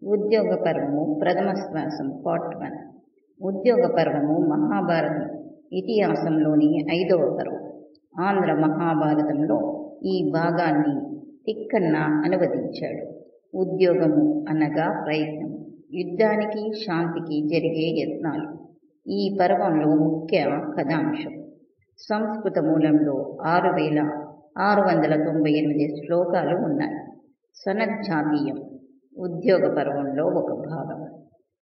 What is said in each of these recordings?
ఉద్యోగ పర్వము ప్రథమ శ్వాసం పార్ట్ 1. ఉద్యోగ పర్వము మహాభారతం ఇతిహాసంలోని 5వ పర్వం. ఆంధ్ర మహాభారతంలో ఈ భాగాన్ని తిక్కన్న అనువదించాడు. ఉద్యోగము అనగా ప్రయత్నం, యుద్ధానికి శాంతికి జరిగే యత్నాలు ఈ పర్వంలో ముఖ్య కథాంశం. సంస్కృత మూలంలో 6698 శ్లోకాలు ఉన్నాయి. సనద్జాతీయం ఉద్యోగ పర్వంలో ఒక భాగం.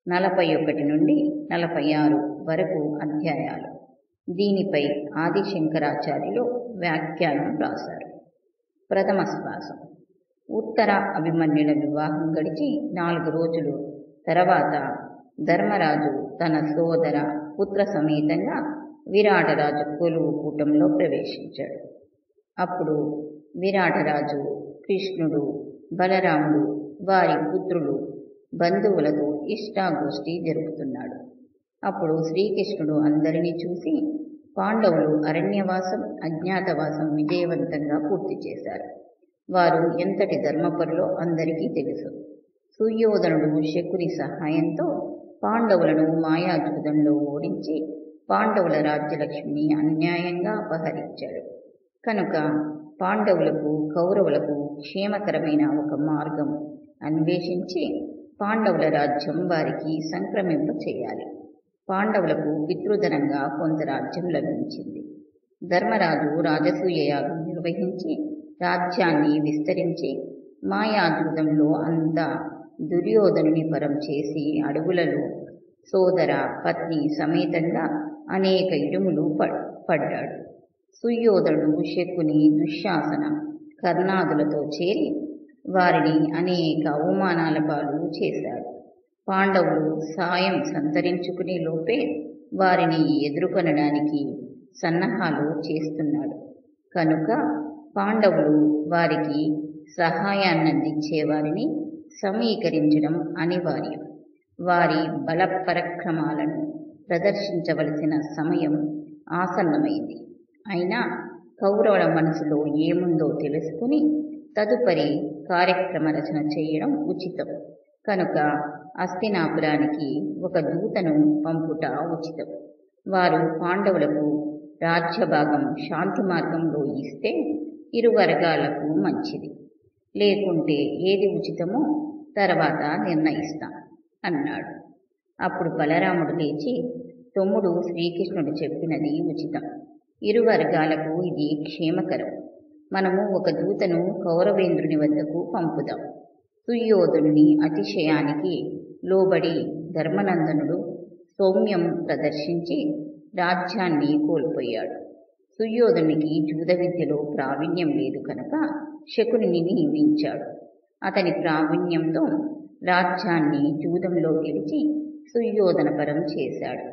41 నుండి 46 వరకు అధ్యాయాలు. దీనిపై ఆదిశంకరాచార్యులు వ్యాఖ్యానం రాశారు. ప్రథమ శ్వాసం. ఉత్తర అభిమన్యుల వివాహం గడిచి 4 రోజులు తర్వాత ధర్మరాజు తన సోదర పుత్ర సమేతంగా విరాటరాజు కొలువు కూటంలో ప్రవేశించాడు. అప్పుడు విరాటరాజు కృష్ణుడు, బలరాముడు, వారి పుత్రులు, బంధువులతో ఇష్టాగోష్ఠి జరుపుతున్నాడు. అప్పుడు శ్రీకృష్ణుడు అందరినీ చూసి, పాండవులు అరణ్యవాసం, అజ్ఞాతవాసం విజయవంతంగా పూర్తి చేశారు. వారు ఎంతటి ధర్మపరులో అందరికీ తెలుసు. సుయోధనుడు శకుని సహాయంతో పాండవులను మాయాజూదంలో ఓడించి పాండవుల రాజ్యలక్ష్మిని అన్యాయంగా అపహరించాడు. కనుక పాండవులకు, కౌరవులకు క్షేమకరమైన ఒక మార్గం అన్వేషించి పాండవుల రాజ్యం వారికి సంక్రమింప చేయాలి. పాండవులకు పితృధనంగా కొంత రాజ్యం లభించింది. ధర్మరాజు రాజసూయ యాగం నిర్వహించి రాజ్యాన్ని విస్తరించి మాయాజూదంలో అంతా దుర్యోధనుని పరం చేసి అడవులలో సోదర పత్ని సమేతంగా అనేక ఇడుములు పడ్డాడు. సుయోధనుడు శకుని, దుశ్శాసన, కర్ణాదులతో చేరి వారిని అనేక అవమానాల పాలు చేశాడు. పాండవులు సాయం సంతరించుకునే లోపే వారిని ఎదుర్కొనడానికి సన్నాహాలు చేస్తున్నాడు. కనుక పాండవులు వారికి సహాయాన్నందించే వారిని సమీకరించడం అనివార్యం. వారి బలపరక్రమాలను ప్రదర్శించవలసిన సమయం ఆసన్నమైంది. అయినా కౌరవుల మనసులో ఏముందో తెలుసుకుని తదుపరి కార్యక్రమ రచన చేయడం ఉచితం. కనుక హస్తినాపురానికి ఒక దూతను పంపుట ఉచితం. వారు పాండవులకు రాజ్యభాగం శాంతి మార్గంలో ఇస్తే ఇరు వర్గాలకు మంచిది. లేకుంటే ఏది ఉచితమో తర్వాత నిర్ణయిస్తాం అన్నాడు. అప్పుడు బలరాముడు లేచి, తమ్ముడు శ్రీకృష్ణుడు చెప్పినది ఉచితం. ఇరు వర్గాలకు ఇది క్షేమకరం. మనము ఒక దూతను కౌరవేంద్రుని వద్దకు పంపుదాం. సుయోధనుని అతిశయానికి లోబడి ధర్మనందనుడు సౌమ్యం ప్రదర్శించి రాజ్యాన్ని కోల్పోయాడు. సుయోధనునికి జూద విద్యలో ప్రావీణ్యం లేదు కనుక శకునిని నియమించాడు. అతని ప్రావీణ్యంతో రాజ్యాన్ని జూదంలో గెలిచి సుయోధన పరం చేశాడు.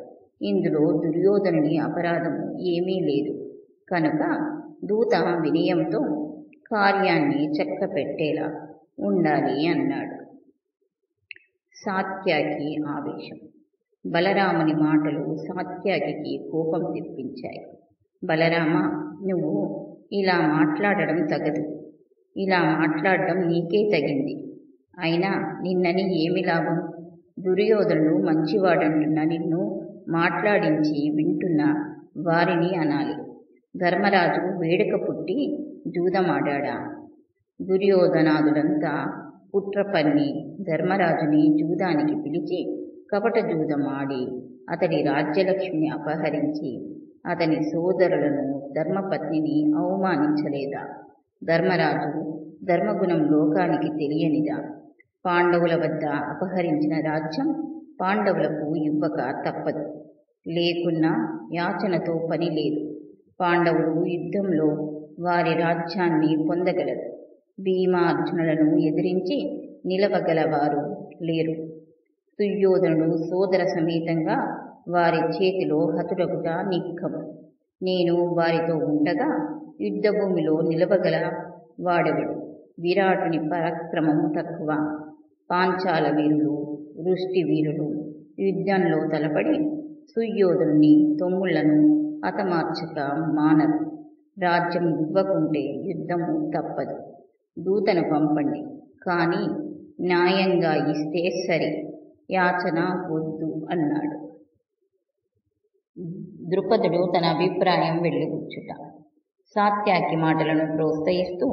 ఇందులో దుర్యోధనుని అపరాధం ఏమీ లేదు. కనుక దూత వినయంతో కార్యాన్ని చక్కపెట్టేలా ఉండాలి అన్నాడు. సాత్యకి ఆవేశం. బలరాముని మాటలు సాత్యకి కోపం తెప్పించాయి. బలరామ, నువ్వు ఇలా మాట్లాడడం తగదు. ఇలా మాట్లాడడం నీకే తగింది. అయినా నిన్నని ఏమి లాభం? దుర్యోధనుడు మంచివాడంటున్న నిన్ను మాట్లాడించి వింటున్న వారిని అనాలి. ధర్మరాజు వేడుక పుట్టి జూదమాడా? దుర్యోధనాదులంతా కుట్రపన్ని ధర్మరాజుని జూదానికి పిలిచి కపట జూదం ఆడి అతడి రాజ్యలక్ష్మిని అపహరించి అతని సోదరులను, ధర్మపత్నిని అవమానించలేదా? ధర్మరాజు ధర్మగుణం లోకానికి తెలియనిదా? పాండవుల వద్ద అపహరించిన రాజ్యం పాండవులకు ఇవ్వక తప్పదు. లేకున్నా యాచనతో పని లేదు. పాండవులు యుద్ధంలో వారి రాజ్యాన్ని పొందగలరు. భీమార్జునులను ఎదిరించి నిలవగలవారు లేరు. సుయోధనుడు సోదర సమేతంగా వారి చేతిలో హతుడగుట నిక్కము. నేను వారితో ఉండగా యుద్ధభూమిలో నిలవగల వాడెవడు? విరాటుని పరాక్రమం తక్కువ. పాంచాల వీరులు, వృష్టి వీరులు యుద్ధంలో తలపడి సుయోధనుని తమ్ముళ్లను హతమార్చక మానరు. రాజ్యం ఇవ్వకుంటే యుద్ధము తప్పదు. దూతను పంపండి. కానీ న్యాయంగా ఇస్తే సరి, యాచన వద్దు అన్నాడు. ద్రుపదుడు తన అభిప్రాయం వెళ్ళిపుచ్చుట. సాత్యకి మాటలను ప్రోత్సహిస్తూ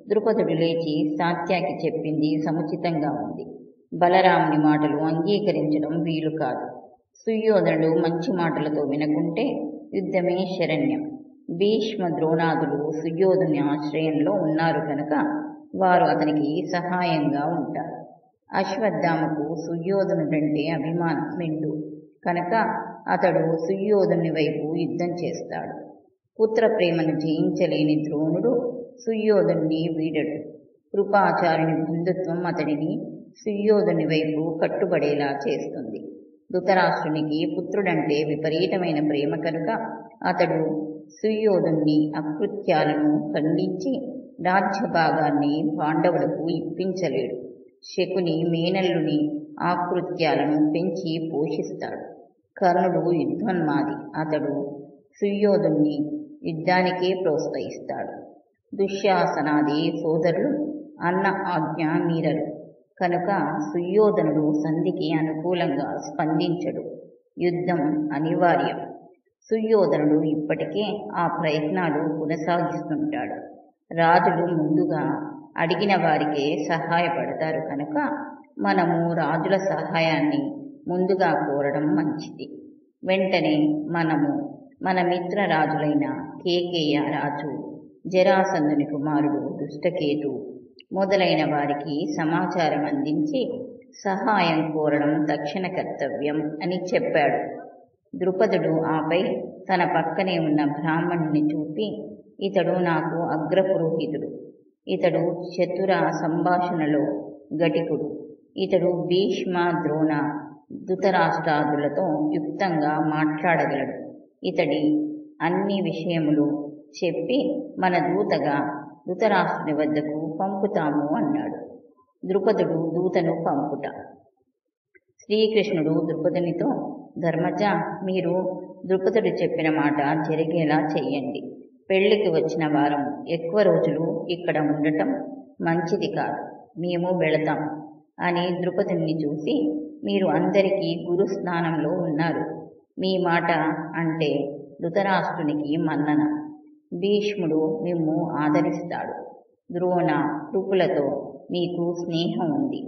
ద్రుపదుడు లేచి సాత్యకి చెప్పింది సముచితంగా ఉంది. బలరాముని మాటలు అంగీకరించడం వీలు కాదు. సుయోధనుడు మంచి మాటలతో వినకుంటే యుద్ధమే శరణ్యం. భీష్మ ద్రోణాదులు సుయోధుని ఆశ్రయంలో ఉన్నారు కనుక వారు అతనికి సహాయంగా ఉంటారు. అశ్వత్థామకు సుయోధనుడంటే అభిమానం మెండు కనుక అతడు సుయోధుని వైపు యుద్ధం చేస్తాడు. పుత్ర ప్రేమను జయించలేని ద్రోణుడు సుయోధుణ్ణి వీడడు. కృపాచార్యుని బంధుత్వం అతడిని సుయోధుని వైపు కట్టుబడేలా చేస్తుంది. ధృతరాష్ట్రునికి పుత్రుడంటే విపరీతమైన ప్రేమ కనుక అతడు సుయోధుని అకృత్యాలను ఖండించి రాజ్యభాగాన్ని పాండవులకు ఇప్పించలేడు. శకుని మేనల్లుని ఆకృత్యాలను పెంచి పోషిస్తాడు. కర్ణుడు యుద్ధోన్మాది, అతడు సుయోధుని యుద్ధానికే ప్రోత్సహిస్తాడు. దుశ్శాసనాది సోదరులు అన్న ఆజ్ఞ మీరరు కనుక సుయోధనుడు సంధికి అనుకూలంగా స్పందించడు. యుద్ధం అనివార్యం. సుయోధనుడు ఇప్పటికే ఆ ప్రయత్నాలు కొనసాగిస్తుంటాడు. రాజులు ముందుగా అడిగిన వారికే సహాయపడతారు కనుక మనము రాజుల సహాయాన్ని ముందుగా కోరడం మంచిది. వెంటనే మనము మన మిత్ర రాజులైన కేకేయ రాజు, జరాసంధుని కుమారుడు దుష్టకేతు మొదలైన వారికి సమాచారం అందించి సహాయం కోరడం తక్షణ కర్తవ్యం అని చెప్పాడు. ద్రుపదుడు ఆపై తన పక్కనే ఉన్న బ్రాహ్మణుని చూపి, ఇతడు నాకు అగ్రపురోహితుడు. ఇతడు చతుర సంభాషణలో గటికుడు. ఇతడు భీష్మ ద్రోణ ధృతరాష్ట్రాదులతో యుక్తంగా మాట్లాడగలడు. ఇతడి అన్ని విషయములు చెప్పి మన దూతగా ధృతరాష్ట్రుని వద్దకు పంపుతాము అన్నాడు. ద్రుపదుడు దూతను పంపుట. శ్రీకృష్ణుడు ద్రుపదునితో, ధర్మజ, మీరు ద్రుపదుడు చెప్పిన మాట జరిగేలా చెయ్యండి. పెళ్లికి వచ్చిన వారం ఎక్కువ రోజులు ఇక్కడ ఉండటం మంచిది కాదు. మేము వెళతాం అని ద్రుపదుని చూసి, మీరు అందరికీ గురు స్నానంలో ఉన్నారు. మీ మాట అంటే ధృతరాష్ట్రునికి మన్నన. భీష్ముడు మిమ్ము ఆదరిస్తాడు. ద్రోణ కృపులతో మీకు స్నేహం ఉంది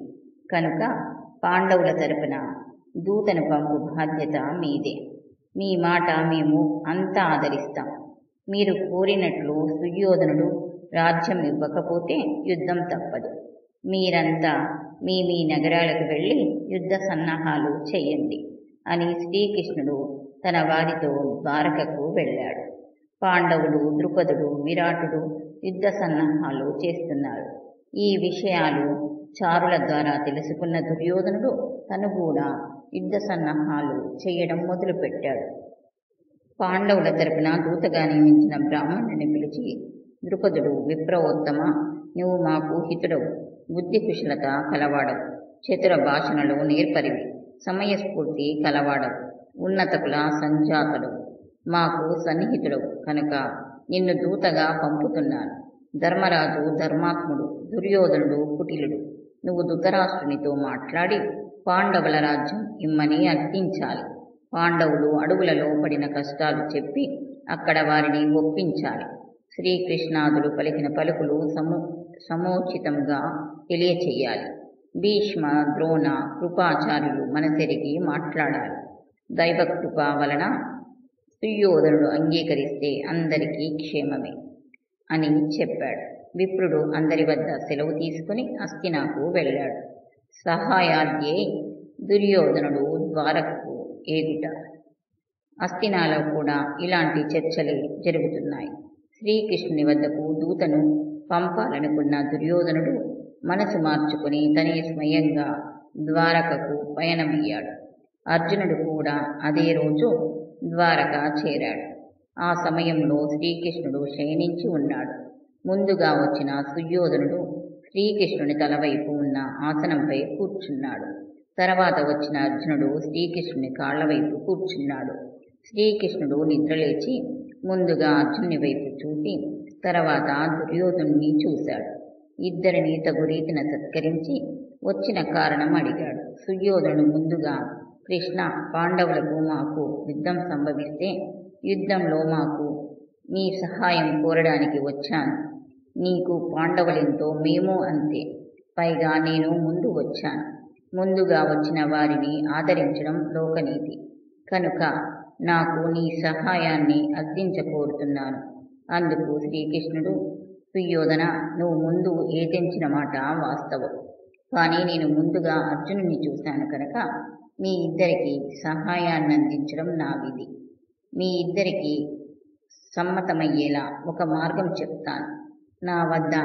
కనుక పాండవుల తరపున దూతను పంపు బాధ్యత మీదే. మీ మాట మేము అంతా ఆదరిస్తాం. మీరు కోరినట్లు సుయోధనుడు రాజ్యం ఇవ్వకపోతే యుద్ధం తప్పదు. మీరంతా మీ మీ నగరాలకు వెళ్ళి యుద్ధ సన్నాహాలు చెయ్యండి అని శ్రీకృష్ణుడు తన వారితో ద్వారకకు వెళ్ళాడు. పాండవులు, ద్రుపదుడు, విరాటుడు యుద్ధ సన్నాహాలు చేస్తున్నారు. ఈ విషయాలు చారుల ద్వారా తెలుసుకున్న దుర్యోధనుడు తను కూడా యుద్ధ సన్నాహాలు చేయడం మొదలుపెట్టాడు. పాండవుల తరపున దూతగా నియమించిన బ్రాహ్మణుని పిలిచి, ద్రుపదుడు, విప్రవోత్తమ, నువ్వు మాకు హితుడవు, బుద్ధి కుశలత కలవాడవు, చతుర భాషణలు నేర్పరివి, సమయస్ఫూర్తి కలవాడవు, ఉన్నతకుల సంజాతుడు, మాకు సన్నిహితుడవు కనుక నిన్ను దూతగా పంపుతున్నాను. ధర్మరాజు ధర్మాత్ముడు, దుర్యోధనుడు కుటిలుడు. నువ్వు ధృతరాష్ట్రునితో మాట్లాడి పాండవుల రాజ్యం ఇమ్మని అర్థించాలి. పాండవులు అడవులలో పడిన కష్టాలు చెప్పి అక్కడ వారిని ఒప్పించాలి. శ్రీకృష్ణాదులు పలికిన పలుకులు సమోచితంగా తెలియచెయ్యాలి. భీష్మ, ద్రోణ, కృపాచార్యులు మనసెరిగి మాట్లాడాలి. దైవకృప వలన సుయోధనుడు అంగీకరిస్తే అందరికీ క్షేమమే అని చెప్పాడు. విప్రుడు అందరి వద్ద సెలవు తీసుకుని హస్తినాకు వెళ్ళాడు. సహాయార్థే దుర్యోధనుడు ద్వారకకు ఏగుట. హస్తినాలో కూడా ఇలాంటి చర్చలే జరుగుతున్నాయి. శ్రీకృష్ణుని వద్దకు దూతను పంపాలనుకున్న దుర్యోధనుడు మనసు మార్చుకుని తనే స్వయంగా ద్వారకకు పయనమయ్యాడు. అర్జునుడు కూడా అదే రోజు ద్వారక చేరాడు. ఆ సమయంలో శ్రీకృష్ణుడు శయనించి ఉన్నాడు. ముందుగా వచ్చిన సుయోధనుడు శ్రీకృష్ణుని తలవైపు ఉన్న ఆసనంపై కూర్చున్నాడు. తర్వాత వచ్చిన అర్జునుడు శ్రీకృష్ణుని కాళ్లవైపు కూర్చున్నాడు. శ్రీకృష్ణుడు నిద్రలేచి ముందుగా అర్జునుని వైపు చూసి తర్వాత దుర్యోధనుని చూశాడు. ఇద్దరిని తగు రీతిన సత్కరించి వచ్చిన కారణం అడిగాడు. సుయోధనుడు ముందుగా, కృష్ణ, పాండవులకు మాకు యుద్ధం సంభవిస్తే యుద్ధంలో మాకు నీ సహాయం కోరడానికి వచ్చాను. నీకు పాండవులెంతో మేము అంతే. పైగా నేను ముందు వచ్చాను. ముందుగా వచ్చిన వారిని ఆదరించడం లోకనీతి. కనుక నాకు నీ సహాయాన్ని అర్థించకోరుతున్నాను. అందుకు శ్రీకృష్ణుడు, సుయోధన, నువ్వు ముందు ఏతించిన మాట వాస్తవం. కానీ నేను ముందుగా అర్జునుడిని చూశాను కనుక మీ ఇద్దరికి సహాయాన్ని అందించడం నా విధి. మీ ఇద్దరికి సమ్మతమయ్యేలా ఒక మార్గం చెప్తాను. నా వద్ద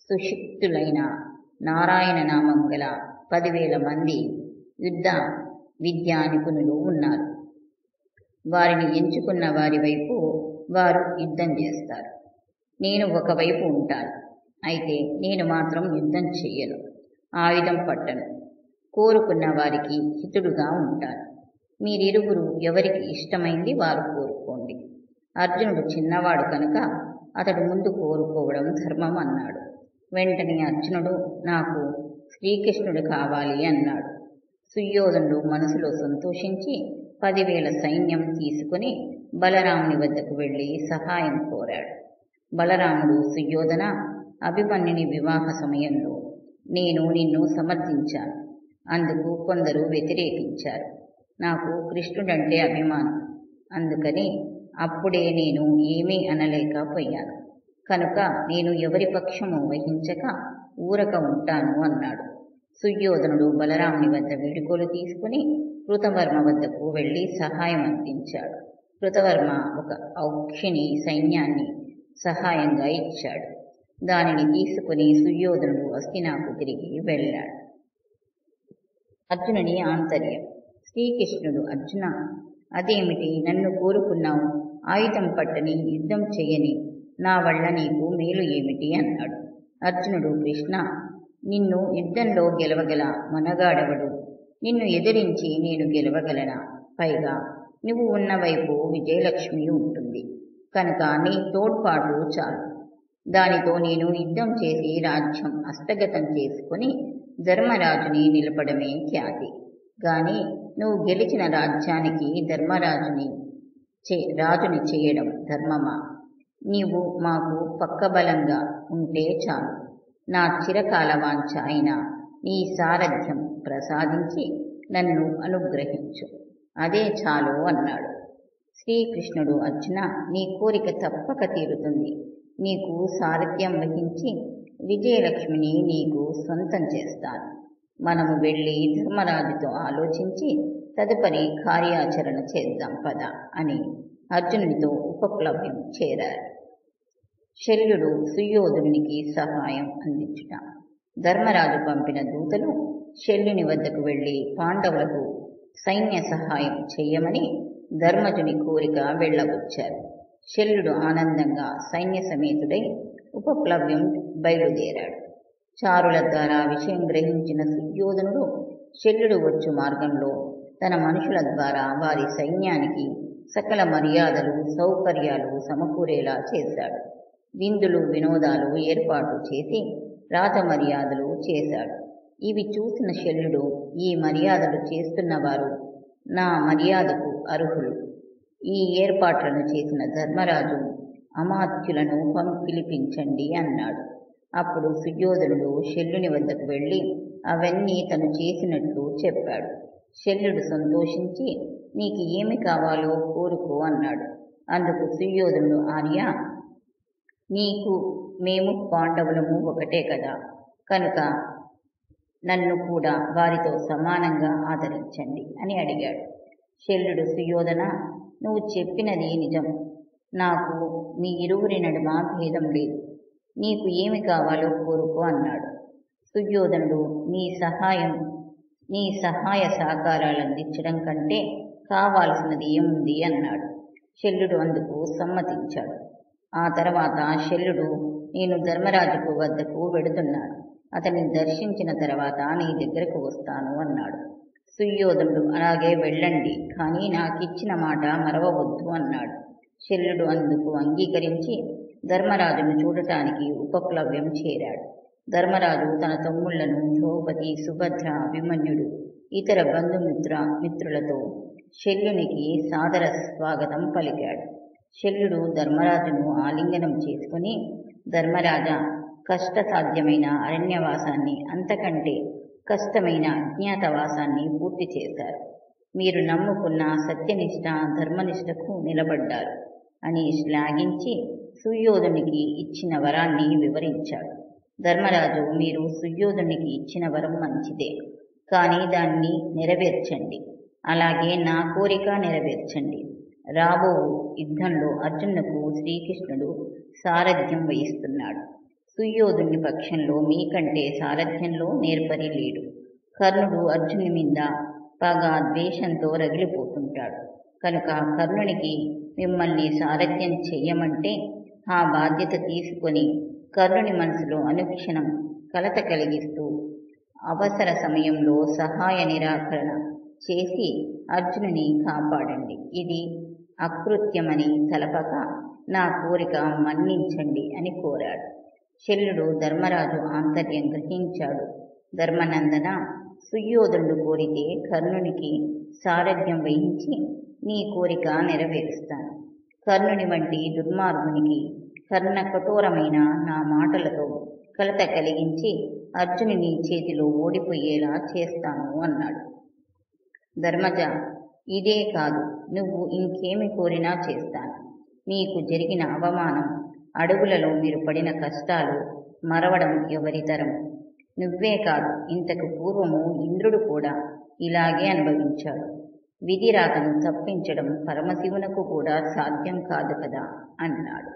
సుశిక్తులైన నారాయణ నామం గల 10,000 మంది యుద్ధ విద్యా నిపుణులు ఉన్నారు. వారిని ఎంచుకున్న వారి వైపు వారు యుద్ధం చేస్తారు. నేను ఒకవైపు ఉంటాను. అయితే నేను మాత్రం యుద్ధం చెయ్యను, ఆయుధం పట్టను. కోరుకున్న వారికి హితుడుగా ఉంటాను. మీరిరువురు ఎవరికి ఇష్టమైంది వారు కోరుకోండి. అర్జునుడు చిన్నవాడు కనుక అతడు ముందు కోరుకోవడం ధర్మం అన్నాడు. వెంటనే అర్జునుడు, నాకు శ్రీకృష్ణుడు కావాలి అన్నాడు. సుయోధనుడు మనసులో సంతోషించి 10,000 సైన్యం తీసుకుని బలరాముని వద్దకు వెళ్లి సహాయం కోరాడు. బలరాముడు, సుయోధన, అభిమన్యుని వివాహ సమయంలో నేను నిన్ను సమర్థించాను. అందుకు కొందరు వ్యతిరేకించారు. నాకు కృష్ణుడంటే అభిమానం. అందుకని అప్పుడే నేను ఏమీ అనలేకపోయాను. కనుక నేను ఎవరి పక్షము వహించక ఊరక ఉంటాను అన్నాడు. సుయోధనుడు బలరాముని వద్ద వీడుకోలు తీసుకుని కృతవర్మ వద్దకు వెళ్లి సహాయం అందించాడు. కృతవర్మ ఒక ఔక్షిణి సైన్యాన్ని సహాయంగా ఇచ్చాడు. దానిని తీసుకుని సుయోధనుడు హస్తినాకు తిరిగి వెళ్ళాడు. అర్జునుని ఆంతర్యం. శ్రీకృష్ణుడు, అర్జున, అదేమిటి, నన్ను కోరుకున్నావు? ఆయుధం పట్టని, యుద్ధం చెయ్యని నా వల్ల నీకు మేలు ఏమిటి అన్నాడు. అర్జునుడు, కృష్ణ, నిన్ను యుద్ధంలో గెలవగల మనగాడెవడు? నిన్ను ఎదిరించి నేను గెలవగలనా? పైగా నువ్వు ఉన్న వైపు విజయలక్ష్మి ఉంటుంది కనుక నీ తోడ్పాటు చాలు. దానితో నేను యుద్ధం చేసి రాజ్యం హస్తగతం చేసుకుని ధర్మరాజుని నిలపడమే ఖ్యాతి. గాని నువ్వు గెలిచిన రాజ్యానికి ధర్మరాజుని రాజుని చేయడం ధర్మమా? నీవు మాకు పక్కబలంగా ఉంటే చాలు. నా చిరకాల వాంఛ అయిన నీ సారథ్యం ప్రసాదించి నన్ను అనుగ్రహించు, అదే చాలు అన్నాడు. శ్రీకృష్ణుడు, అర్జున, నీ కోరిక తప్పక తీరుతుంది. నీకు సారథ్యం వహించి విజయలక్ష్మిని నీకు సొంతం చేస్తాను. మనము వెళ్ళి ధర్మరాజుతో ఆలోచించి తదుపరి కార్యాచరణ చేద్దాం పద అని అర్జునునితో ఉపప్లవ్యం చేరారు. శల్యుడు సుయోధనునికి సహాయం అందించుట. ధర్మరాజు పంపిన దూతలు శల్యుని వద్దకు వెళ్లి పాండవులకు సైన్య సహాయం చెయ్యమని ధర్మజుని కోరిక వెళ్ళబుచ్చారు. శల్యుడు ఆనందంగా సైన్య సమేతుడై ఉపప్లవ్యం బయలుదేరాడు. చారుల ద్వారా విషయం గ్రహించిన సుయోధనుడు శల్యుడు వచ్చు మార్గంలో తన మనుషుల ద్వారా వారి సైన్యానికి సకల మర్యాదలు సౌకర్యాలు సమకూరేలా చేశాడు. విందులు వినోదాలు ఏర్పాటు చేసి రాజమర్యాదలు చేశాడు. ఇవి చూసిన శల్యుడు, ఈ మర్యాదలు చేస్తున్నవారు నా మర్యాదకు అర్హులు. ఈ ఏర్పాట్లను చేసిన ధర్మరాజు అమాత్యులను పిలిపించండి అన్నాడు. అప్పుడు సుయోధనుడు శల్యుని వద్దకు వెళ్లి అవన్నీ తను చేసినట్లు చెప్పాడు. శల్యుడు సంతోషించి, నీకు ఏమి కావాలో కోరుకో అన్నాడు. అందుకు సుయోధనుడు, ఆర్య, నీకు మేము పాండవులము ఒకటే కదా, కనుక నన్ను కూడా వారితో సమానంగా ఆదరించండి అని అడిగాడు. శల్యుడు, సుయోధన, నువ్వు చెప్పినది నిజం. నాకు మీ ఇరువురి నడుమ భేదం లేదు. నీకు ఏమి కావాలో కోరుకో అన్నాడు. సుయోధనుడు, నీ సహాయ సహకారాలు అందించడం కంటే కావాల్సినది ఏముంది అన్నాడు. శల్యుడు అందుకు సమ్మతించాడు. ఆ తర్వాత శల్యుడు, నేను ధర్మరాజు వద్దకు వెడుతున్నాను. అతన్ని దర్శించిన తర్వాత నీ దగ్గరకు వస్తాను అన్నాడు. సుయోధనుడు, అలాగే వెళ్ళండి, కానీ నాకిచ్చిన మాట మరవవద్దు అన్నాడు. శల్యుడు అందుకు అంగీకరించి ధర్మరాజును చూడటానికి ఉపప్లవ్యం చేరాడు. ధర్మరాజు తన తమ్ముళ్లను ద్రౌపది, సుభద్ర, అభిమన్యుడు, ఇతర మిత్రులతో శల్యునికి సాదర స్వాగతం పలికాడు. శల్యుడు ధర్మరాజును ఆలింగనం చేసుకుని, ధర్మరాజా, కష్టసాధ్యమైన అరణ్యవాసాన్ని, అంతకంటే కష్టమైన అజ్ఞాతవాసాన్ని పూర్తి చేశారు. మీరు నమ్ముకున్న సత్యనిష్ట, ధర్మనిష్టకు నిలబడ్డారు అని శ్లాఘించి సుయోధునికి ఇచ్చిన వరాన్ని వివరించాడు. ధర్మరాజు, మీరు సుయోధునికి ఇచ్చిన వరం మంచిదే, కానీ దాన్ని నెరవేర్చండి. అలాగే నా కోరిక నెరవేర్చండి. రాబో యుద్ధంలో అర్జునుకు శ్రీకృష్ణుడు సారథ్యం వహిస్తున్నాడు. సుయోధుని పక్షంలో మీకంటే సారథ్యంలో నేర్పరి లేడు. కర్ణుడు అర్జునుని మీద పగ, ద్వేషంతో రగిలిపోతుంటాడు. కనుక కర్ణునికి మిమ్మల్ని సారథ్యం చెయ్యమంటే ఆ బాధ్యత తీసుకొని కర్ణుని మనసులో అనుక్షణం కలత కలిగిస్తూ అవసర సమయంలో సహాయ నిరాకరణ చేసి అర్జునుని కాపాడండి. ఇది అకృత్యమని తలపక నా కోరిక మన్నించండి అని కోరాడు. శల్యుడు ధర్మరాజు ఆంతర్యం గ్రహించాడు. ధర్మనందన, సుయోధనుడు కోరితే కర్ణునికి సారథ్యం వహించి నీ కోరిక నెరవేరుస్తాను. కర్ణుని వంటి దుర్మార్గునికి కర్ణ కఠోరమైన నా మాటలతో కలత కలిగించి అర్జునుని చేతిలో ఓడిపోయేలా చేస్తాను అన్నాడు. ధర్మజ, ఇదే కాదు, నువ్వు ఇంకేమి కోరినా చేస్తాను. నీకు జరిగిన అవమానం, అడవులలో మీరు పడిన కష్టాలు మరవడం ఎవరి తరం? నువ్వే కాదు, ఇంతకు పూర్వము ఇంద్రుడు కూడా ఇలాగే అనుభవించాడు. విధిరాతను తప్పించడం పరమశివునకు కూడా సాధ్యం కాదు కదా అన్నాడు.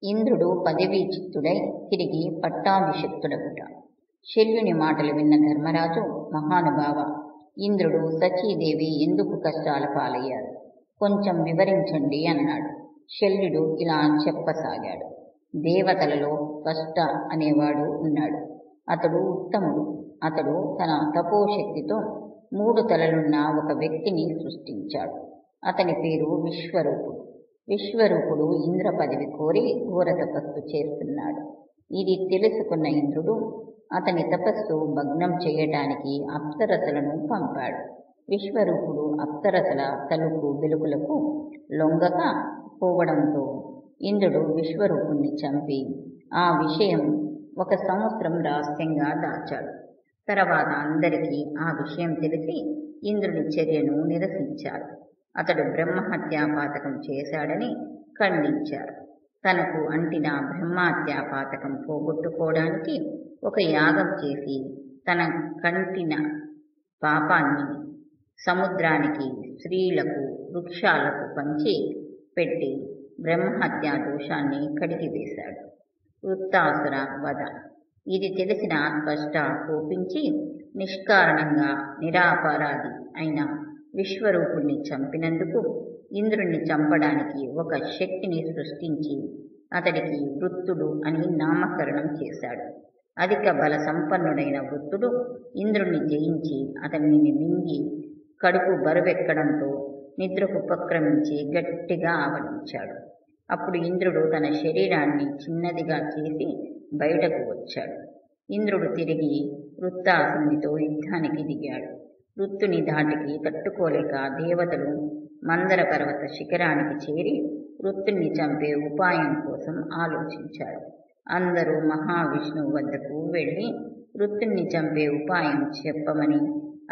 ఇంద్రుడు పదవీచిత్తుడై తిరిగి పట్టాభిషిక్తుడగుట. శల్యుని మాటలు విన్న ధర్మరాజు, మహానుభావ, ఇంద్రుడు, సచీదేవి ఎందుకు కష్టాల పాలయ్యారు? కొంచెం వివరించండి అన్నాడు. శల్యుడు ఇలా చెప్పసాగాడు. దేవతలలో త్వష్ట అనేవాడు ఉన్నాడు. అతడు ఉత్తముడు. అతడు తన తపోశక్తితో 3 తలలున్న ఒక వ్యక్తిని సృష్టించాడు. అతని పేరు విశ్వరూపుడు. విశ్వరూపుడు ఇంద్ర పదవి కోరి ఘోర తపస్సు చేస్తున్నాడు. ఇది తెలుసుకున్న ఇంద్రుడు అతని తపస్సు భగ్నం చేయటానికి అప్సరసలను పంపాడు. విశ్వరూపుడు అప్సరసల తలుపు వెలుగులకు లొంగక పోవడంతో ఇంద్రుడు విశ్వరూపుణ్ణి చంపి ఆ విషయం 1 సంవత్సరం రహస్యంగా దాచాడు. తర్వాత అందరికీ ఆ విషయం తెలిసి ఇంద్రుని చర్యను నిరసించారు. అతడు బ్రహ్మహత్యాపాతకం చేశాడని ఖండించారు. తనకు అంటిన బ్రహ్మహత్యాపాతకం పోగొట్టుకోవడానికి ఒక యాగం చేసి తన కంటిన పాపాన్ని సముద్రానికి, స్త్రీలకు, వృక్షాలకు పంచి పెట్టి బ్రహ్మహత్యా దోషాన్ని కడిగివేశాడు. వృత్తాసుర వధ. ఇది తెలిసిన త్వష్ట కోపించి నిష్కారణంగా నిరాపరాధి అయిన విశ్వరూపుణ్ణి చంపినందుకు ఇంద్రుణ్ణి చంపడానికి ఒక శక్తిని సృష్టించి అతడికి వృత్తుడు అని నామకరణం చేశాడు. అధిక బల సంపన్నుడైన వృత్తుడు ఇంద్రుణ్ణి జయించి అతనిని మింగి కడుపు బరువెక్కడంతో నిద్రకు ఉపక్రమించి గట్టిగా ఆవరించాడు. అప్పుడు ఇంద్రుడు తన శరీరాన్ని చిన్నదిగా చేసి బయటకు వచ్చాడు. ఇంద్రుడు తిరిగి వృత్తాసునితో యుద్ధానికి దిగాడు. వృత్తుని ధాటికి తట్టుకోలేక దేవతలు మందర పర్వత శిఖరానికి చేరి వృత్తుని చంపే ఉపాయం కోసం ఆలోచించారు. అందరూ మహావిష్ణువు వద్దకు వెళ్ళి వృత్తుని చంపే ఉపాయం చెప్పమని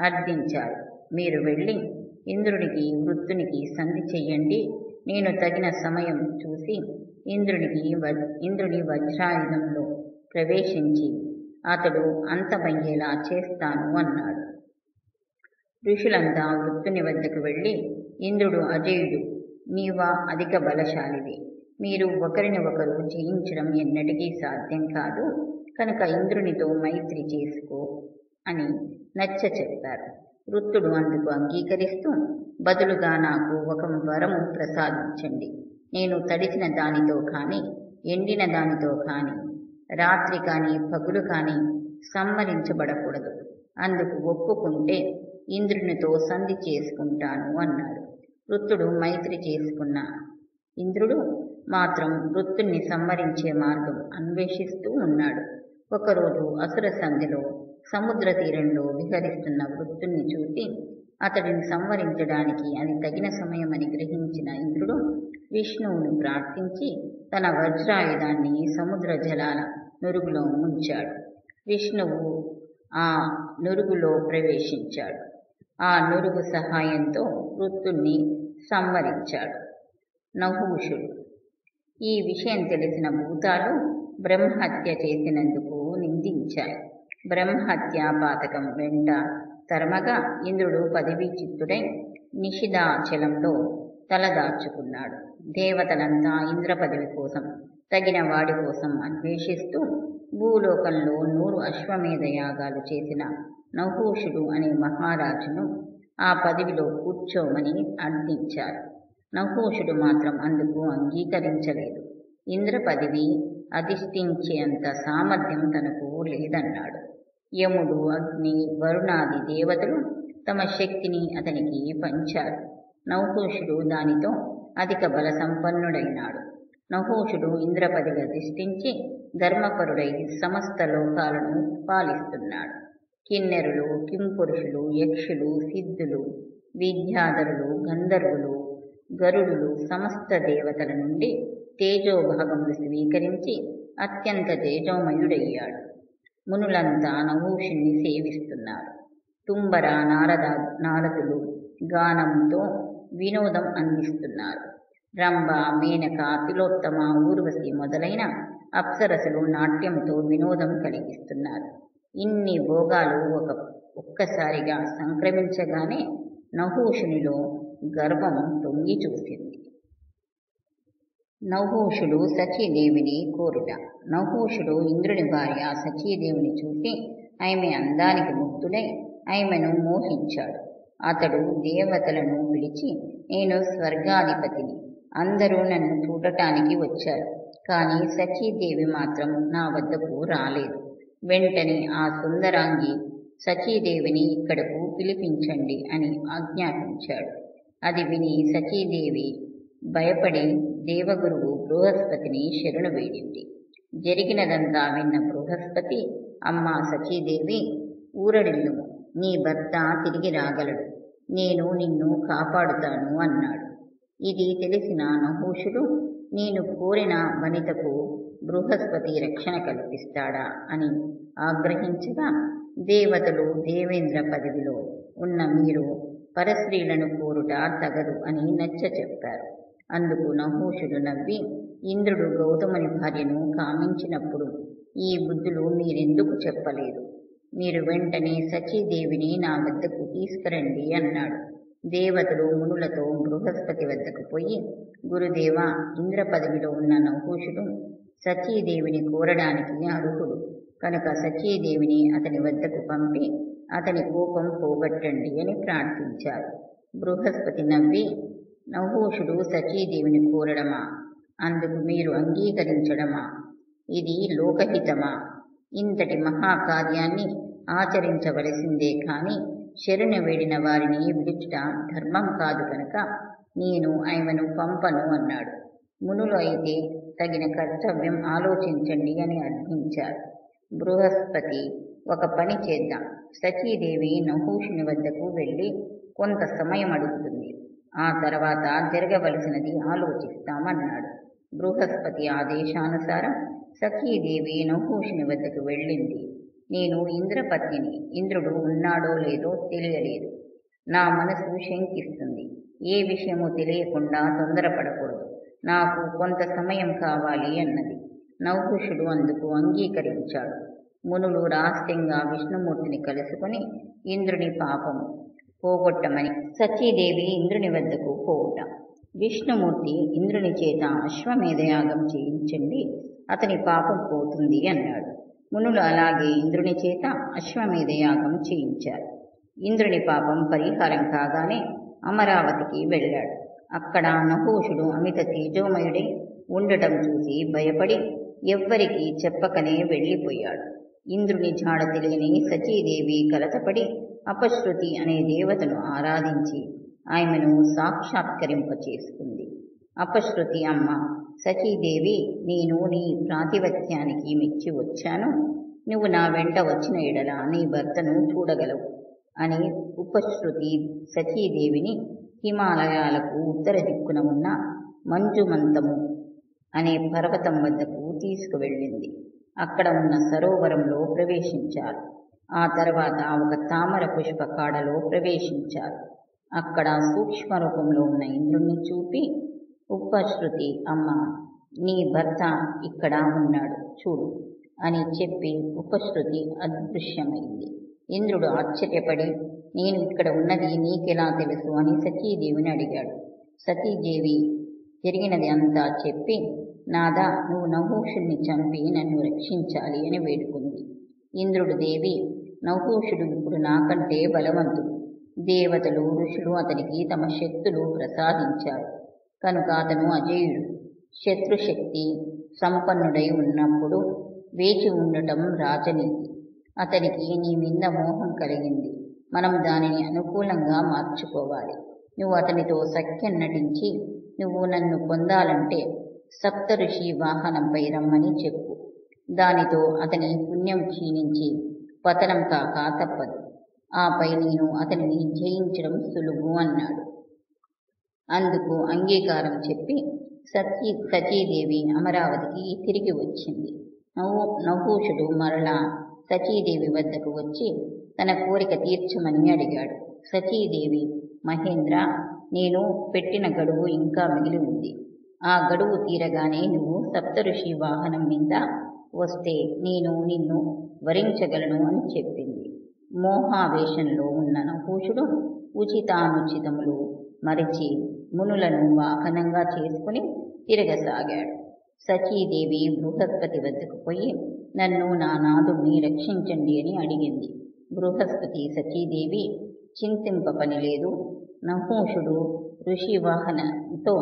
అర్థించారు. మీరు వెళ్ళి ఇంద్రునికి సంధి చెయ్యండి. నేను తగిన సమయం చూసి ఇంద్రుని వజ్రాయుధంలో ప్రవేశించి అతడు అంతమయ్యేలా చేస్తాను అన్నాడు. ఋషులంతా వృత్తుని వద్దకు వెళ్ళి, ఇంద్రుడు అజేయుడు, నీవా అధిక బలశాలివి. మీరు ఒకరిని ఒకరు జయించడం ఎన్నటికీ సాధ్యం కాదు. కనుక ఇంద్రునితో మైత్రి చేసుకో అని నచ్చ చెప్పారు. వృత్తుడు అందుకు అంగీకరిస్తూ, బదులుగా నాకు ఒక వరము ప్రసాదించండి. నేను తడిసిన దానితో కానీ, ఎండిన దానితో కానీ, రాత్రి కానీ పగులు కానీ సంహరించబడకూడదు. అందుకు ఒప్పుకుంటే ఇంద్రునితో సంధి చేసుకుంటాను అన్నాడు. వృత్తుడు మైత్రి చేసుకున్న ఇంద్రుడు మాత్రం వృత్తుణ్ణి సంహరించే మార్గం అన్వేషిస్తూ ఉన్నాడు. ఒకరోజు అసుర సంధిలో సముద్ర తీరంలో విహరిస్తున్న వృత్తుణ్ణి చూసి అతడిని సంహరించడానికి అది తగిన సమయమని గ్రహించిన ఇంద్రుడు విష్ణువును ప్రార్థించి తన వజ్రాయుధాన్ని సముద్ర జలాల నురుగులో ముంచాడు. విష్ణువు ఆ నురుగులో ప్రవేశించాడు. ఆ నురుగు సహాయంతో వృత్తుణ్ణి సంహరించాడు. నహూషుడు. ఈ విషయం తెలిసిన భూతాలు బ్రహ్మహత్య చేసినందుకు నిందించాయి. బ్రహ్మహత్యా పాతకం వెంట తరమగా ఇంద్రుడు పదవీచిత్తుడై నిషిదాచలంలో తలదాచుకున్నాడు. దేవతలంతా ఇంద్ర పదవి కోసం తగిన వాడి కోసం అన్వేషిస్తూ భూలోకంలో 100 అశ్వమేధ యాగాలు చేసిన నహూషుడు అనే మహారాజును ఆ పదవిలో కూర్చోమని అర్థించారు. నహూషుడు మాత్రం అందుకు అంగీకరించలేదు. ఇంద్ర పదవి అధిష్ఠించేంత సామర్థ్యం తనకు లేదన్నాడు. యముడు, అగ్ని, వరుణాది దేవతలు తమ శక్తిని అతనికి పంచారు. నహూషుడు దానితో అధిక బల సంపన్నుడైనాడు. నహూషుడు ఇంద్ర పదవి అధిష్ఠించి ధర్మపరుడై సమస్త లోకాలను పాలిస్తున్నాడు. కిన్నెరులు, కింపురుషులు, యక్షులు, సిద్ధులు, విద్యాధరులు, గంధర్వులు, గరుడులు సమస్త దేవతల నుండి తేజోభాగములు స్వీకరించి అత్యంత తేజోమయుడయ్యాడు. మునులంతా నహూషుణ్ణి సేవిస్తున్నారు. తుంబర, నారదులు గానంతో వినోదం అందిస్తున్నారు. రంభ, మేనక, తిలోత్తమ, ఊర్వశి మొదలైన అప్సరసులు నాట్యంతో వినోదం కలిగిస్తున్నారు. ఇన్ని భోగాలు ఒక్కసారిగా సంక్రమించగానే నహూషునిలో గర్వం తొంగి చూసింది. నహూషుడు సచీదేవిని కోరుట. నహూషుడు ఇంద్రుని భార్య సచీదేవిని చూసి ఆమె అందానికి ముగ్ధుడై ఆమెను మోహించాడు. అతడు దేవతలను పిలిచి, నేను స్వర్గాధిపతిని, అందరూ నన్ను చూడటానికి వచ్చారు, కానీ సచీదేవి మాత్రం నా వద్దకు రాలేదు. వెంటనే ఆ సుందరాంగి సచీదేవిని ఇక్కడకు పిలిపించండి అని ఆజ్ఞాపించాడు. అది విని సచీదేవి భయపడి దేవగురువు బృహస్పతిని శరణు వేడింది. జరిగినదంతా విన్న బృహస్పతి, అమ్మా సచీదేవి, ఊరడిల్లుము, నీ భర్త తిరిగి రాగలడు, నేను నిన్ను కాపాడుతాను అన్నాడు. ఇది తెలిసిన నహూషుడు, నేను కోరిన వనితకు బృహస్పతి రక్షణ కల్పిస్తాడా అని ఆగ్రహించగా, దేవతలు దేవేంద్ర పదవిలో ఉన్న మీరు పరస్త్రీలను కోరుట తగదు అని నచ్చ చెప్పారు. అందుకు నహూషుడు నవ్వి, ఇంద్రుడు గౌతముని భార్యను కామించినప్పుడు ఈ బుద్ధులు మీరెందుకు చెప్పలేదు? మీరు వెంటనే సచీదేవిని నా వద్దకు తీసుకురండి అన్నాడు. దేవతలు మునులతో బృహస్పతి వద్దకు పోయి, గురుదేవ, ఇంద్ర పదవిలో ఉన్న నహూషుడు సచీదేవిని కోరడానికి అర్హుడు కనుక సచీదేవిని అతని వద్దకు పంపి అతని కోపం పోగొట్టండి అని ప్రార్థించారు. బృహస్పతి నవ్వి, నహూషుడు సచీదేవిని కోరడమా? అందుకు మీరు అంగీకరించడమా? ఇది లోకహితమా? ఇంతటి మహాకార్యాన్ని ఆచరించవలసిందే కాని శరణు వేడిన వారిని విడుచుట ధర్మం కాదు కనుక నేను ఆమెను పంపను అన్నాడు. మునులు అయితే తగిన కర్తవ్యం ఆలోచించండి అని అర్థించారు. బృహస్పతి, ఒక పని చేద్దాం, సచీదేవి నహూషుని వద్దకు వెళ్ళి కొంత సమయం అడుగుతుంది, ఆ తర్వాత జరగవలసినది ఆలోచిస్తామన్నాడు. బృహస్పతి ఆదేశానుసారం సచీదేవి నహూషుని వద్దకు వెళ్ళింది. నేను ఇంద్రపత్నిని, ఇంద్రుడు ఉన్నాడో లేదో తెలియలేదు, నా మనసు శంకిస్తుంది, ఏ విషయమూ తెలియకుండా తొందరపడకూడదు, నాకు కొంత సమయం కావాలి అన్నది. నహూషుడు అందుకు అంగీకరించాడు. మునులు రహస్యంగా విష్ణుమూర్తిని కలుసుకొని ఇంద్రుని పాపము పోగొట్టమని సచీదేవి ఇంద్రుని వద్దకు పోవుట. విష్ణుమూర్తి ఇంద్రుని చేత అశ్వమేధయాగం చేయించండి, అతని పాపం పోతుంది అన్నాడు. మునులు అలాగే ఇంద్రుని చేత అశ్వమేధయాగం చేయించారు. ఇంద్రుని పాపం పరిహారం కాగానే అమరావతికి వెళ్ళాడు. అక్కడ నహూషుడు అమిత తేజోమయుడై ఉండటం చూసి భయపడి ఎవ్వరికీ చెప్పకనే వెళ్ళిపోయాడు. ఇంద్రుని జాడ తెలియని సచీదేవి కలతపడి అపశృతి అనే దేవతను ఆరాధించి ఆమెను సాక్షాత్కరింపచేసుకుంది. అపశృతి అమ్మ, సచీదేవి, నేను నీ ప్రాతిపత్యానికి మెచ్చి వచ్చాను, నువ్వు నా వెంట వచ్చిన ఎడల నీ భర్తను చూడగలవు అని ఉపశ్రుతి సచీదేవిని హిమాలయాలకు ఉత్తర దిక్కున ఉన్న మంజుమంతము అనే పర్వతం వద్దకు తీసుకువెళ్ళింది. అక్కడ ఉన్న సరోవరంలో ప్రవేశించారు. ఆ తర్వాత ఒక తామర పుష్ప కాడలో ప్రవేశించారు. అక్కడ సూక్ష్మ రూపంలో ఉన్న ఇంద్రుణ్ణి చూపి, ఉపశ్రుతి అమ్మ, నీ భర్త ఇక్కడ ఉన్నాడు చూడు అని చెప్పి ఉపశ్రుతి అదృశ్యమైంది. ఇంద్రుడు ఆశ్చర్యపడి, నేను ఇక్కడ ఉన్నది నీకెలా తెలుసు అని సతీదేవిని అడిగాడు. సతీదేవి జరిగినది అంతా చెప్పి, నాదా, నువ్వు నహూషుణ్ణి చంపి నన్ను రక్షించాలి అని వేడుకుంది. ఇంద్రుడు, దేవి, నహూషుడు ఇప్పుడు నాకంటే బలవంతుడు. దేవతలు, ఋషులు అతనికి తమ శక్తులు ప్రసాదించారు కనుక అతను అజేయుడు. శత్రుశక్తి సంపన్నుడై ఉన్నప్పుడు వేచి ఉండటం రాజనీతి. అతనికి నీ మీద మోహం కలిగింది. మనం దానిని అనుకూలంగా మార్చుకోవాలి. నువ్వు అతనితో సఖ్యం నటించి నువ్వు నన్ను పొందాలంటే సప్తఋషి వాహనంపై రమ్మని చెప్పు. దానితో అతని పుణ్యం క్షీణించి పతనం కాక తప్పదు. ఆపై నేను అతనిని జయించడం సులువు అన్నాడు. అందుకు అంగీకారం చెప్పి సచీదేవి అమరావతికి తిరిగి వచ్చింది. నహూషుడు మరలా సచీదేవి వద్దకు వచ్చి తన కోరిక తీర్చమని అడిగాడు. సచీదేవి, మహేంద్ర, నేను పెట్టిన గడువు ఇంకా మిగిలి ఉంది. ఆ గడువు తీరగానే నువ్వు సప్తఋషి వాహనం మీద వస్తే నేను నిన్ను వరించగలను అని చెప్పింది. మోహావేశంలో ఉన్న నహూషుడు ఉచితానుచితములు మరిచి మునులను వాహనంగా చేసుకుని తిరగసాగాడు. సచీదేవి బృహస్పతి వద్దకు పోయి నన్ను నా నాదుడిని రక్షించండి అని అడిగింది. బృహస్పతి సచీదేవి, చింతింప పని లేదు, నహూషుడు ఋషి వాహనంతో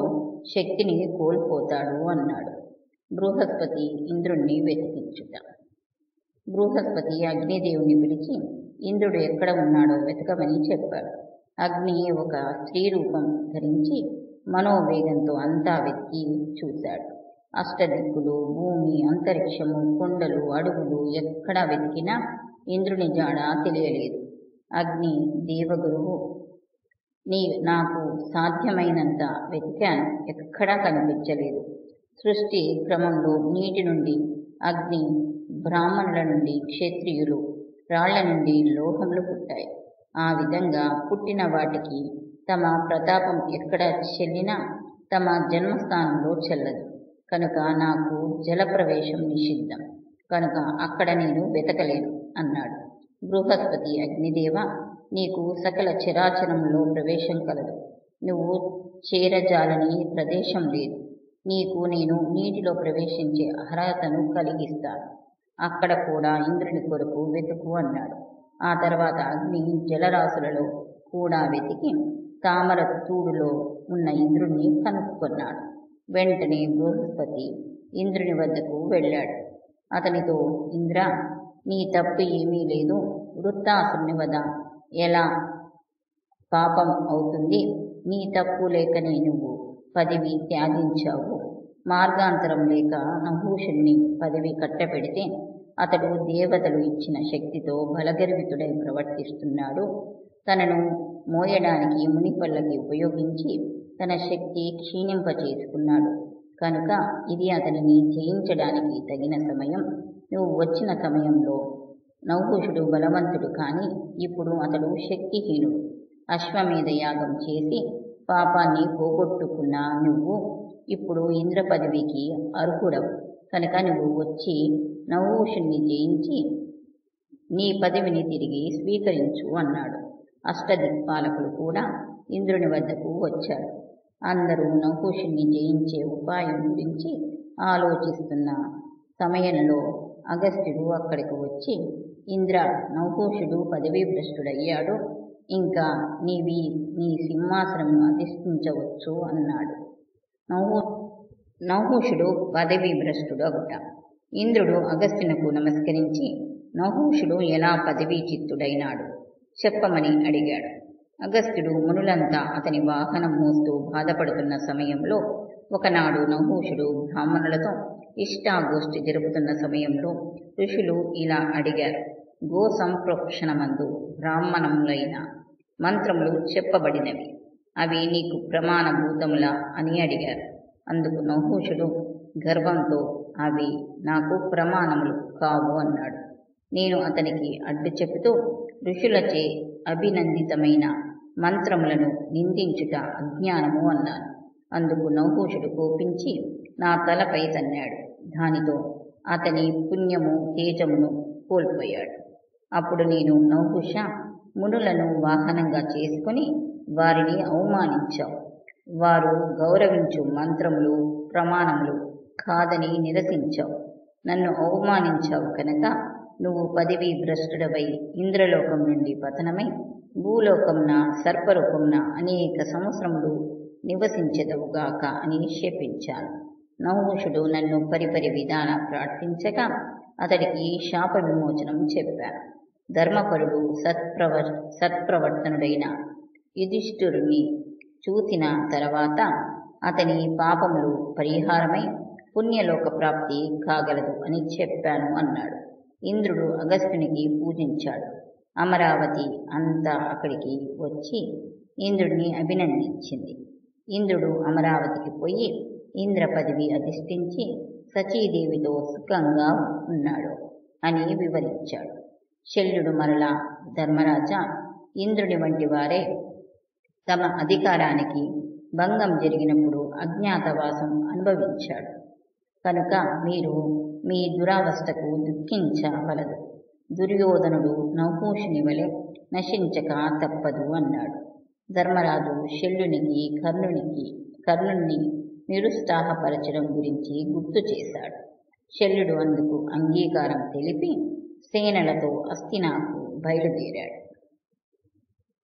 శక్తిని కోల్పోతాడు అన్నాడు. బృహస్పతి ఇంద్రుణ్ణి వెతికించుట. బృహస్పతి అగ్నిదేవుని పిలిచి ఇంద్రుడు ఎక్కడ ఉన్నాడో వెతకమని చెప్పాడు. అగ్ని ఒక స్త్రీ రూపం ధరించి మనోవేగంతో అంతా వెతికి చూశాడు. అష్టదిక్కులు, భూమి, అంతరిక్షము, కొండలు, అడవులు ఎక్కడా వెతికినా ఇంద్రుని జాడ తెలియలేదు. అగ్ని, దేవగురువు, నాకు సాధ్యమైనంత వెతికాను, ఎక్కడా కనిపించలేదు. సృష్టి క్రమంలో నీటి నుండి అగ్ని, బ్రాహ్మణుల నుండి క్షత్రియులు, రాళ్ల నుండి లోహములు పుట్టాయి. ఆ విధంగా పుట్టిన వాటికి తమ ప్రతాపం ఎక్కడ చెల్లినా తమ జన్మస్థానంలో చెల్లదు. కనుక నాకు జలప్రవేశం నిషిద్ధం. కనుక అక్కడ నేను వెతకలేను అన్నాడు. బృహస్పతి, అగ్నిదేవ, నీకు సకల చరాచరంలో ప్రవేశం కలదు. నువ్వు చేరజాలని ప్రదేశం లేదు. నీకు నేను నీటిలో ప్రవేశించే అర్హతను కలిగిస్తాను. అక్కడ కూడా ఇంద్రుని కొరకు వెతుకు అన్నాడు. ఆ తర్వాత అగ్ని జలరాశులలో కూడా వెతికి తామర తూడులో ఉన్న ఇంద్రుణ్ణి కనుక్కున్నాడు. వెంటనే బృహస్పతి ఇంద్రుని వద్దకు వెళ్ళాడు. అతనితో, ఇంద్ర, నీ తప్పు ఏమీ లేదు. వృత్తాసుని వద ఎలా పాపం అవుతుంది? నీ తప్పు లేకనే నువ్వు పదవి త్యాజించావు. మార్గాంతరం లేక నహూషుణ్ణి పదవి కట్టపెడితే అతడు దేవతలు ఇచ్చిన శక్తితో బలగర్వితుడై ప్రవర్తిస్తున్నాడు. తనను మోయడానికి మునిపల్లకి ఉపయోగించి తన శక్తి క్షీణింపచేసుకున్నాడు. కనుక ఇది అతనిని జయించడానికి తగిన సమయం. నువ్వు వచ్చిన సమయంలో నహూషుడు బలవంతుడు, కానీ ఇప్పుడు అతడు శక్తిహీనుడు. అశ్వమేధ యాగం చేసి పాపాన్ని పోగొట్టుకున్న నువ్వు ఇప్పుడు ఇంద్ర పదవికి అర్హుడవు. కనుక నువ్వు వచ్చి నహూషుణ్ణి జయించి నీ పదవిని తిరిగి స్వీకరించు అన్నాడు. అష్టదిక్పాలకులు కూడా ఇంద్రుని వద్దకు వచ్చారు. అందరూ నహూషుణ్ణి జయించే ఉపాయం గురించి ఆలోచిస్తున్న సమయంలో అగస్త్యుడు అక్కడికి వచ్చి, ఇంద్ర, నహూషుడు పదవీభ్రష్టుడయ్యాడు. ఇంకా నీ సింహాసనం అధిష్ఠించవచ్చు అన్నాడు. నహూషుడు పదవీభ్రష్టుడు అగుట. ఇంద్రుడు అగస్త్యునకు నమస్కరించి నహూషుడు ఎలా పదవీచిత్తుడైనాడు చెప్పమని అడిగాడు. అగస్త్యుడు మునులంతా అతని వాహనం మోస్తూ బాధపడుతున్న సమయంలో ఒకనాడు నహూషుడు బ్రాహ్మణులతో ఇష్టాగోష్ఠి జరుపుతున్న సమయంలో ఋషులు ఇలా అడిగారు. గో సంప్రోక్షణమందు బ్రాహ్మణములైన మంత్రములు చెప్పబడినవి, అవి నీకు ప్రమాణభూతములా అని అడిగారు. అందుకు నహూషుడు గర్వంతో అవి నాకు ప్రమాణములు కావు అన్నాడు. నేను అతనికి అడ్డు చెబుతూ ఋషులచే అభినందితమైన మంత్రములను నిందించుట అజ్ఞానము అన్నాను. అందుకు నహూషుడు కోపించి నా తలపై తన్నాడు. దానితో అతని పుణ్యము తేజమును కోల్పోయాడు. అప్పుడు నేను నహూష, మునులను వాహనంగా చేసుకుని వారిని అవమానించావు. వారు గౌరవించు మంత్రములు ప్రమాణములు కాదని నిరసించావు. నన్ను అవమానించావు కనుక నువ్వు పదవీ భ్రష్టుడవై ఇంద్రలోకం నుండి పతనమై భూలోకంన సర్పరూపంన అనేక సంవత్సరములు నివసించెదవుగాక అని శపించాను. నహూషుడు నన్ను పరిపరి విధాన ప్రార్థించగా అతడికి శాప విమోచనం చెప్పాను. ధర్మపరుడు సత్ప్రవర్తనుడైన యుధిష్ఠిరుని చూసిన తర్వాత అతని పాపములు పరిహారమై పుణ్యలోక ప్రాప్తి కాగలదు అని చెప్పాను అన్నాడు. ఇంద్రుడు అగస్త్యునికి పూజించాడు. అమరావతి అంతా అక్కడికి వచ్చి ఇంద్రుడిని అభినందించింది. ఇంద్రుడు అమరావతికి పోయి ఇంద్ర పదవి అధిష్ఠించి సచీదేవితో సుఖంగా ఉన్నాడు అని వివరించాడు. శల్యుడు మరలా, ధర్మరాజా, ఇంద్రుని వంటి వారే తమ అధికారానికి భంగం జరిగినప్పుడు అజ్ఞాతవాసం అనుభవించాడు. కనుక మీరు మీ దురావస్థకు దుఃఖించవలదు. దుర్యోధనుడు నహూషుని వలె నశించక తప్పదు అన్నాడు. ధర్మరాజు శల్యునికి కర్ణుని నిరుత్సాహపరచడం గురించి గుర్తు చేశాడు. శల్యుడు అందుకు అంగీకారం తెలిపి సేనలతో హస్తినాకు బయలుదేరాడు.